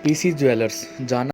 PC jewellers जाना।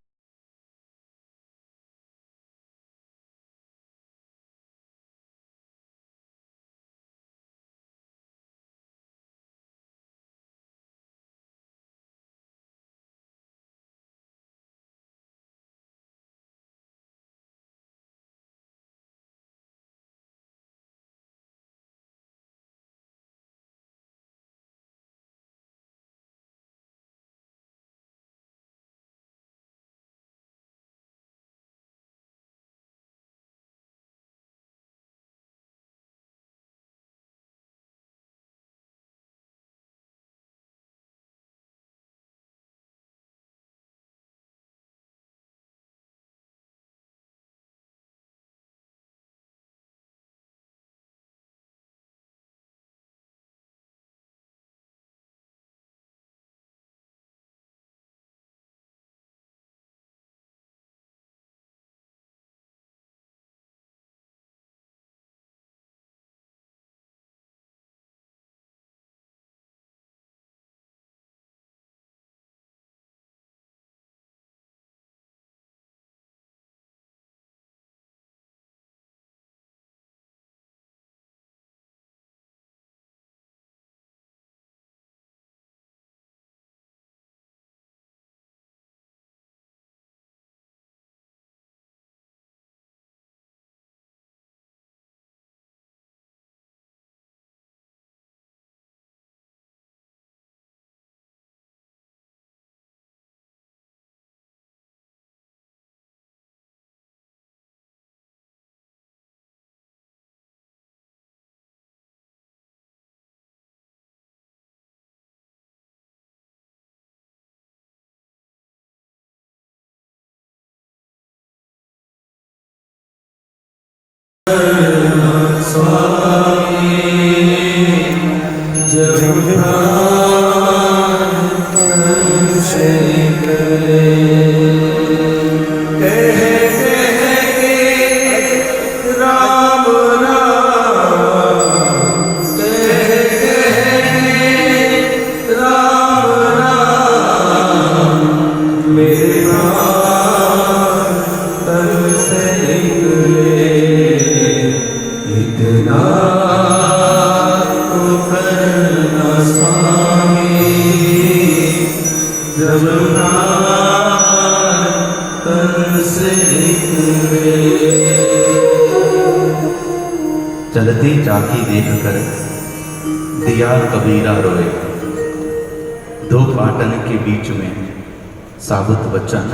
चलती चाकी देख कर दिया कबीरा रोए, दो पाटन के बीच में साबुत बच्चा न।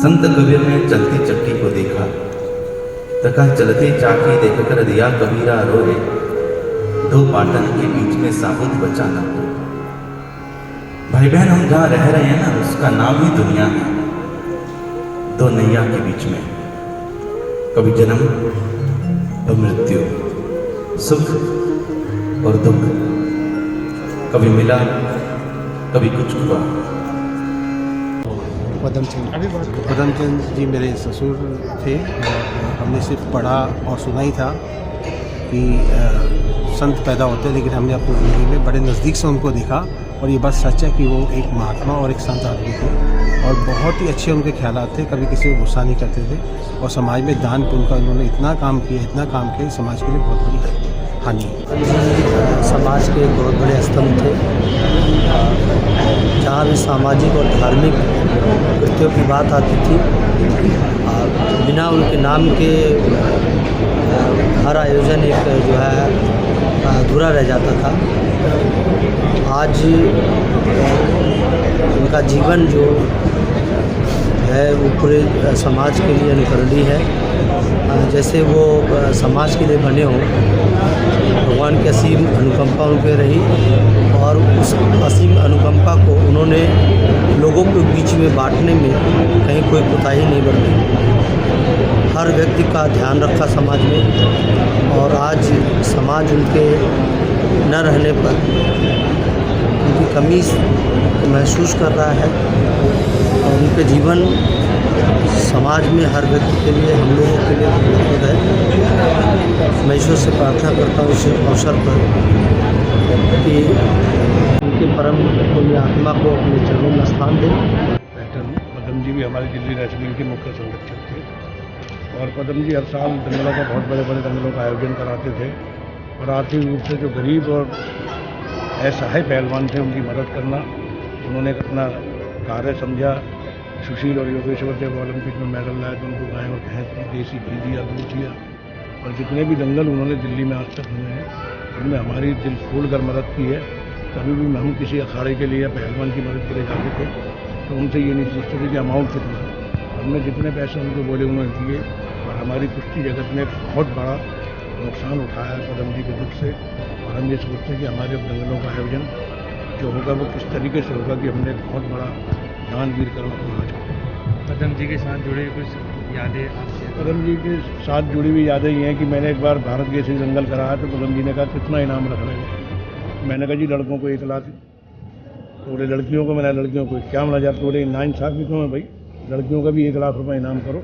संत कबीर ने चलती चक्की को देखा तो कहा, चलती चाकी देख कर दिया कबीरा रोए, दो पाटन के बीच में साबुत बच्चा न। भाई बहन, हम जहाँ रह रहे हैं ना, उसका नाम ही दुनिया है। दो नैया के बीच में, कभी जन्म और मृत्यु, सुख और दुख, कभी मिला कभी कुछ हुआ। पदमचंद जी मेरे ससुर थे। हमने सिर्फ पढ़ा और सुना ही था कि संत पैदा होते हैं, लेकिन हमने अपनी ज़िंदगी में बड़े नज़दीक से उनको देखा। और ये बात सच है कि वो एक महात्मा और एक संत आदमी थे और बहुत ही अच्छे उनके ख्यालात थे। कभी किसी को गुस्सा नहीं करते थे और समाज में दान पुण्य का उन्होंने इतना काम किया, समाज के लिए बहुत बड़ी हानि है। समाज के एक बहुत बड़े स्तंभ थे। जहाँ भी सामाजिक और धार्मिक कृत्यों की बात आती थी, बिना उनके नाम के हर आयोजन एक जो है अधूरा रह जाता था। आज उनका जीवन जो है वो पूरे समाज के लिए अनुकरणीय है। जैसे वो समाज के लिए बने हों, भगवान की असीम अनुकंपा उन पर रही और उस असीम अनुकंपा को उन्होंने लोगों के बीच में बांटने में कहीं कोई कोताही नहीं बरती। हर व्यक्ति का ध्यान रखा समाज में, और आज समाज उनके न रहने पर उनकी कमी महसूस कर रहा है। और उनके जीवन समाज में हर व्यक्ति के लिए, हम लोगों के लिए बहुत है। मैं ईश्वर से प्रार्थना करता हूँ इस अवसर पर कि उनके परम पुण्य आत्मा को अपने चरणों में स्थान दें। कैप्टन पदम जी भी हमारी दिल्ली रेसलिंग के मुख्य संरक्षक थे और पदम जी हर साल दंगलों का बहुत बड़े बड़े दंगलों का आयोजन कराते थे और आर्थिक रूप से जो गरीब और असहाय पहलवान थे उनकी मदद करना उन्होंने अपना कार्य समझा। सुशील और योगेश्वर जब ओलंपिक में मेडल लाए तो उनको गाय और भैंस की देसी घी दिया, दूध दिया और जितने भी दंगल उन्होंने दिल्ली में आज तक हुए हैं उनमें हमारी दिल खोलकर मदद की है। कभी भी हम किसी अखाड़े के लिए या पहलवान की मदद के लिए जाते थे तो उनसे ये नहीं पूछते थे कि अमाउंट कितना, हमने जितने पैसे उनको बोले उन्होंने दिए और हमारी कुश्ती जगत ने बहुत बड़ा नुकसान उठाया है पदम जी के दुख से। और हम ये सोचते हैं कि हमारे अब दंगलों का आयोजन जो होगा वो किस तरीके से होगा कि हमने एक बहुत बड़ा दानवीर कर्म पूरा किया। पदम जी के साथ जुड़े कुछ यादें आपसे? पदम जी के साथ जुड़ी हुई यादें ये हैं कि मैंने एक बार भारत गैस दंगल कराया तो पदम जी ने कहा कितना इनाम रख रहे हो। मैंने कहा जी लड़कों को 1 लाख, बोले लड़कियों को, मैंने लड़कियों को 51,000, बोले नाइंसाफ़ी क्यों है भाई, लड़कियों का भी 1 लाख रुपये इनाम करो।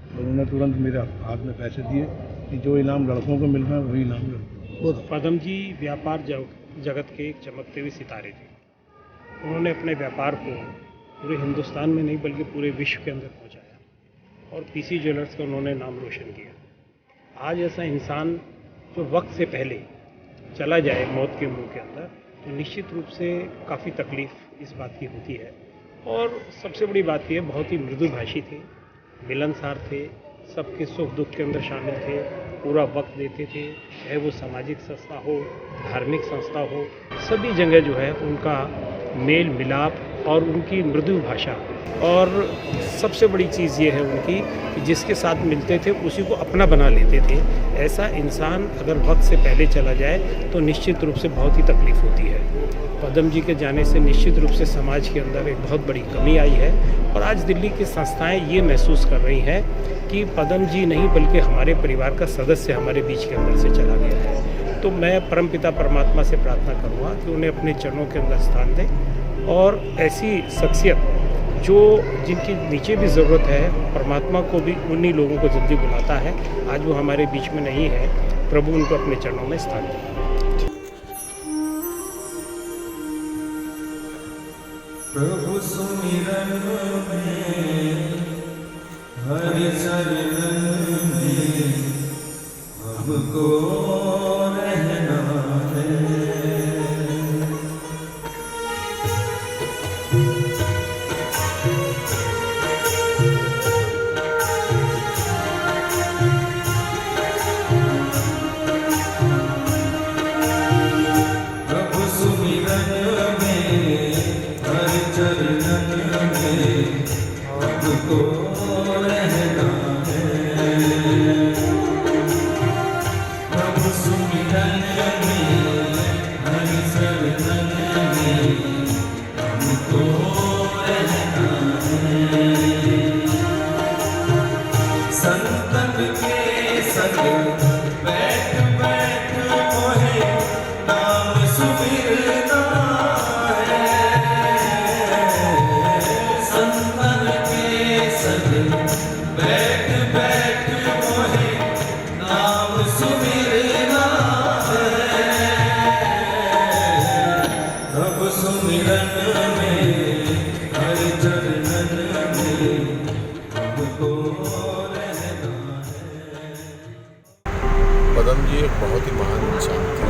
तो उन्होंने तुरंत मेरे हाथ में पैसे दिए कि जो इनाम लड़कों को मिल रहा है वही इनाम लड़कों को। पदम जी व्यापार जगत के एक चमकते हुए सितारे थे। उन्होंने अपने व्यापार को पूरे हिंदुस्तान में नहीं बल्कि पूरे विश्व के अंदर पहुंचाया और पीसी ज्वेलर्स का उन्होंने नाम रोशन किया। आज ऐसा इंसान जो वक्त से पहले चला जाए मौत के मुंह के अंदर तो निश्चित रूप से काफ़ी तकलीफ़ इस बात की होती है। और सबसे बड़ी बात यह बहुत ही मृदुभाषी थे, मिलनसार थे, सबके सुख दुख के अंदर शामिल थे, पूरा वक्त देते थे, चाहे वो सामाजिक संस्था हो, धार्मिक संस्था हो, सभी जगह जो है उनका मेल मिलाप और उनकी मृदु भाषा। और सबसे बड़ी चीज़ ये है उनकी कि जिसके साथ मिलते थे उसी को अपना बना लेते थे। ऐसा इंसान अगर वक्त से पहले चला जाए तो निश्चित रूप से बहुत ही तकलीफ़ होती है। पदम जी के जाने से निश्चित रूप से समाज के अंदर एक बहुत बड़ी कमी आई है और आज दिल्ली की संस्थाएं ये महसूस कर रही हैं कि पदम जी नहीं बल्कि हमारे परिवार का सदस्य हमारे बीच के अंदर से चला गया है। तो मैं परमपिता परमात्मा से प्रार्थना करूँगा कि उन्हें अपने चरणों के अंदर स्थान दें और ऐसी शख्सियत जो जिनकी नीचे भी ज़रूरत है, परमात्मा को भी उन्हीं लोगों को जल्दी बुलाता है। आज वो हमारे बीच में नहीं है, प्रभु उनको अपने चरणों में स्थान दें। प्रभु सुमिरन में हरि चरण में हमको रहना है। प्रभु सुमिरन में हरि चरण में हमको रहना है। प्रभु सुमिरन में हरि चरण में हमको रहना है। संतन के संग बैठ बैठ मोहे नाम सुमिरना है। संतन के संग बैठ बैठ मोहे नाम सुमिरना है। प्रभु सुमिरन में हरि चरण में हमको रहना है। पदम जी एक बहुत ही महान इंसान थे।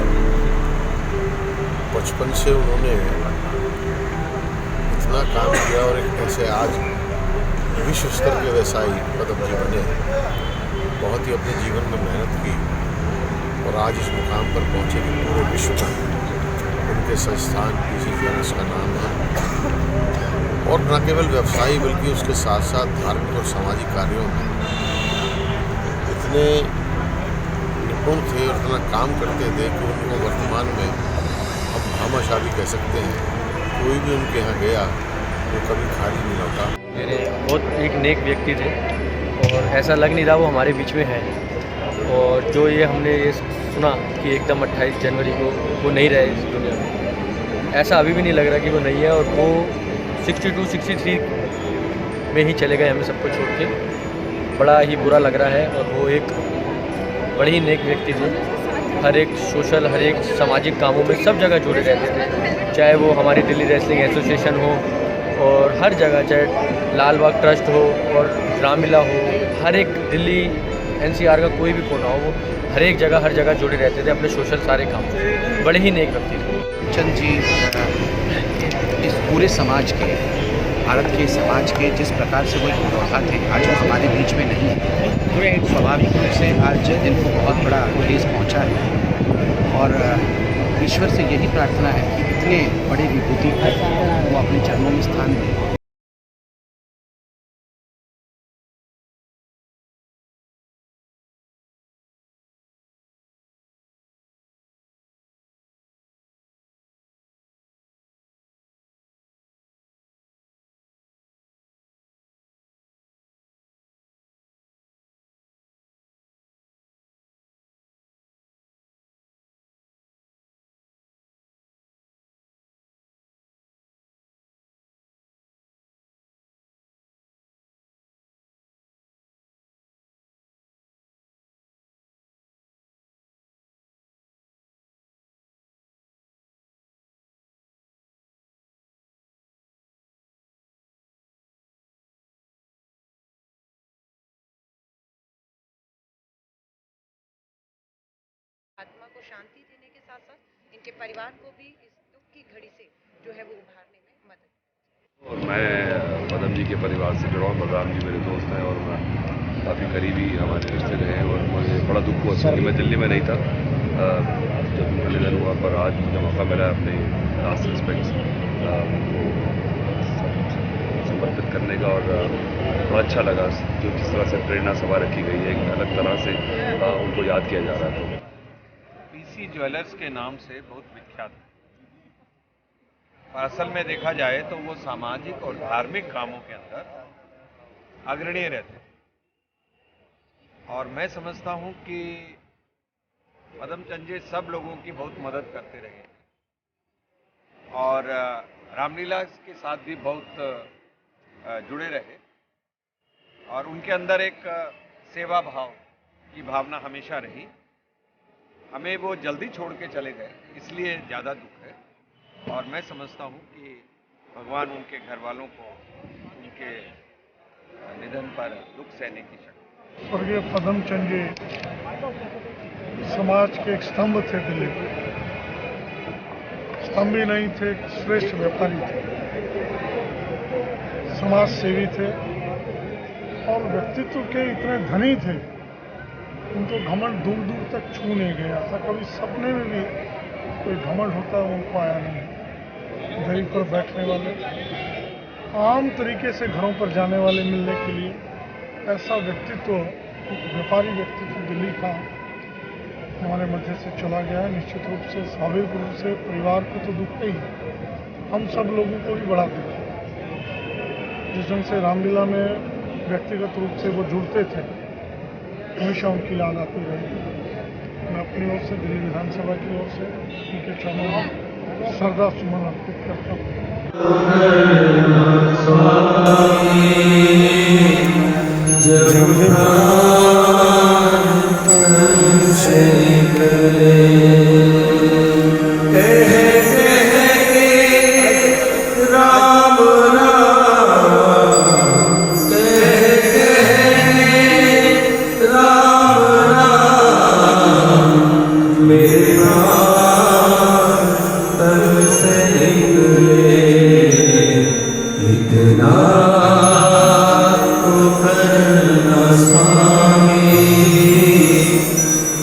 बचपन से उन्होंने इतना काम किया और एक ऐसे आज विश्व स्तर के व्यवसायी पदम जी बने। बहुत ही अपने जीवन में मेहनत की और आज इस मुकाम पर पहुँचे कि पूरे विश्व में उनके संस्थान पीसी ज्वेलर्स का नाम है। और न केवल व्यवसायी बल्कि उसके साथ साथ धार्मिक और सामाजिक कार्यों में इतने निपुण थे और इतना काम करते थे कि उनको वर्तमान में अब भामाशाह भी कह सकते हैं। कोई भी उनके यहाँ गया वो कभी खाली नहीं लौटा। मेरे बहुत एक नेक व्यक्ति थे और ऐसा लग नहीं रहा वो हमारे बीच में है। और जो ये हमने ये सुना कि एकदम 28 जनवरी को वो नहीं रहे इस दुनिया में, ऐसा अभी भी नहीं लग रहा कि वो नहीं है। और वो 62-63 में ही चले गए हमें सबको छोड़ के। बड़ा ही बुरा लग रहा है। और वो एक बड़े ही नेक व्यक्ति थे हर एक सोशल, हर एक सामाजिक कामों में सब जगह जुड़े रहते थे। चाहे वो हमारी दिल्ली रेसलिंग एसोसिएशन हो और हर जगह, चाहे लाल बाग ट्रस्ट हो और रामलीला हो, हर एक दिल्ली NCR का कोई भी कोना हो, वो हर एक जगह, हर जगह जुड़े रहते थे अपने सोशल सारे कामों से। बड़े ही नेक व्यक्ति थे चंद जी। इस पूरे समाज के, भारत के समाज के जिस प्रकार से वो एक योद्धा थे, आज वो हमारे बीच में नहीं है। स्वाभाविक रूप से आज इनको बहुत बड़ा ठेस पहुंचा है और ईश्वर से यही प्रार्थना है कि इतने बड़े विभूति को वो अपने चरणों में स्थान दें। आत्मा को शांति देने के साथ साथ इनके परिवार को भी इस दुख की घड़ी से जो है वो उभारने में मदद। और मैं पदम जी के परिवार से जुड़ा हूँ। बलराम जी मेरे दोस्त हैं और मैं काफ़ी करीबी हमारे रिश्ते रहे हैं और मुझे बड़ा दुख हुआ क्योंकि मैं दिल्ली में नहीं था जब उनका निधन हुआ, पर आज मुझे मौका मिला अपने लास्ट रिस्पेक्ट्स को समर्पित करने का और बड़ा अच्छा लगा जो जिस तरह से प्रेरणा सभा रखी गई है, एक अलग तरह से उनको याद किया जा रहा था। PC ज्वेलर्स के नाम से बहुत विख्यात है, पर असल में देखा जाए तो वो सामाजिक और धार्मिक कामों के अंदर अग्रणी रहते हैं और मैं समझता हूं कि पदमचंद जी सब लोगों की बहुत मदद करते रहे और रामलीला के साथ भी बहुत जुड़े रहे और उनके अंदर एक सेवा भाव की भावना हमेशा रही। हमें वो जल्दी छोड़ के चले गए, इसलिए ज़्यादा दुख है और मैं समझता हूँ कि भगवान उनके घर वालों को उनके निधन पर दुख सहने की शक्ति। स्वर्गीय पदमचंद जी समाज के एक स्तंभ थे दिल्ली के। स्तंभ ही नहीं थे, श्रेष्ठ व्यापारी थे, समाज सेवी थे और व्यक्तित्व के इतने धनी थे, उनको घमंड दूर दूर तक छू नहीं गया था। कभी सपने में भी कोई घमंड होता उनको आया नहीं। दही पर बैठने वाले, आम तरीके से घरों पर जाने वाले मिलने के लिए ऐसा व्यक्तित्व, एक व्यापारी व्यक्तित्व दिल्ली का हमारे मध्य से चला गया है। निश्चित रूप से स्वाभाविक रूप से परिवार को तो दुख ही, हम सब लोगों को भी बड़ा दुख है। जिस ढंग से रामलीला में व्यक्तिगत रूप से वो जुड़ते थे, हमेशा उनकी याद आती रही। मैं अपनी ओर से, दिल्ली विधानसभा की ओर से उनके चरणों में श्रद्धा सुमन अर्पित करता हूँ।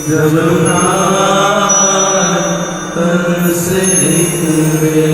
जब तन से निकले